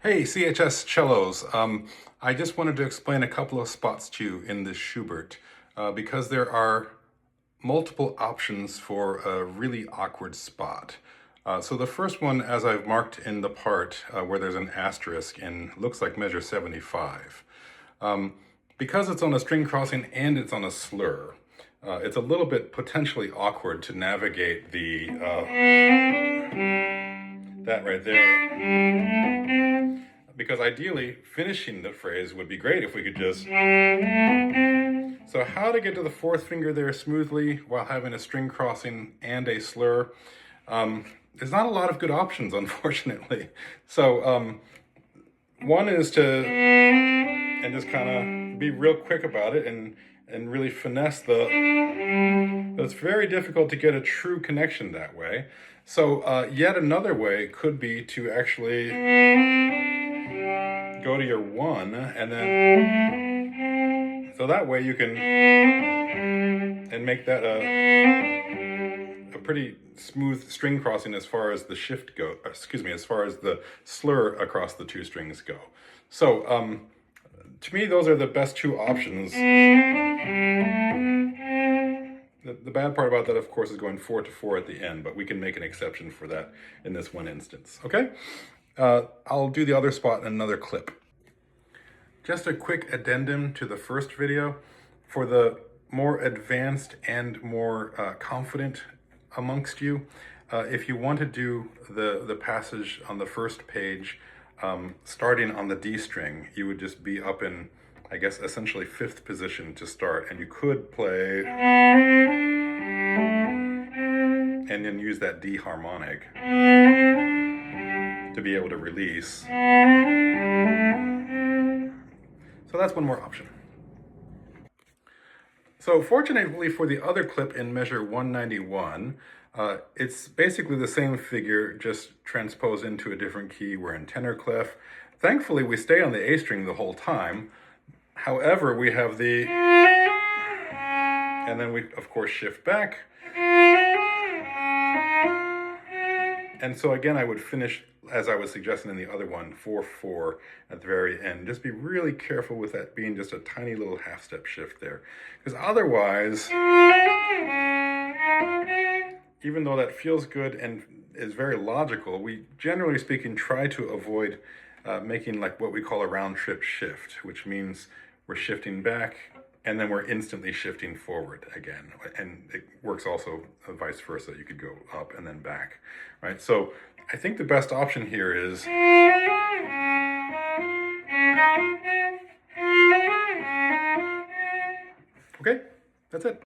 Hey, CHS cellos. I just wanted to explain a couple of spots to you in this Schubert because there are multiple options for a really awkward spot. So the first one, as I've marked in the part where there's an asterisk in, looks like measure 75. Because it's on a string crossing and it's on a slur, it's a little bit potentially awkward to navigate the that right there. Because ideally, finishing the phrase would be great if we could just... So how to get to the fourth finger there smoothly while having a string crossing and a slur? There's not a lot of good options, unfortunately. So one is to and just kind of be real quick about it and really finesse the... But it's very difficult to get a true connection that way. So yet another way could be to actually go to your one and then... So that way you can... and make that a pretty smooth string crossing as far as the shift go, as far as the slur across the two strings go. So to me, those are the best two options. The bad part about that, of course, is going 4-4 at the end, but we can make an exception for that in this one instance, okay? I'll do the other spot in another clip. Just a quick addendum to the first video. For the more advanced and more confident amongst you, if you want to do the passage on the first page, starting on the D string, you would just be up in, I guess, essentially fifth position to start, and you could play and then use that D harmonic to be able to release. So that's one more option. So fortunately for the other clip in measure 191, it's basically the same figure, just transposed into a different key. We're in tenor clef. Thankfully, we stay on the A string the whole time. However, we have the... and then we, of course, shift back. And so again, I would finish, as I was suggesting in the other one, 4-4 at the very end. Just be really careful with that being just a tiny little half-step shift there. Because otherwise, even though that feels good and is very logical, we, generally speaking, try to avoid making like what we call a round-trip shift, which means we're shifting back and then we're instantly shifting forward again. And it works also vice versa. You could go up and then back, right? So I think the best option here is... Okay, that's it.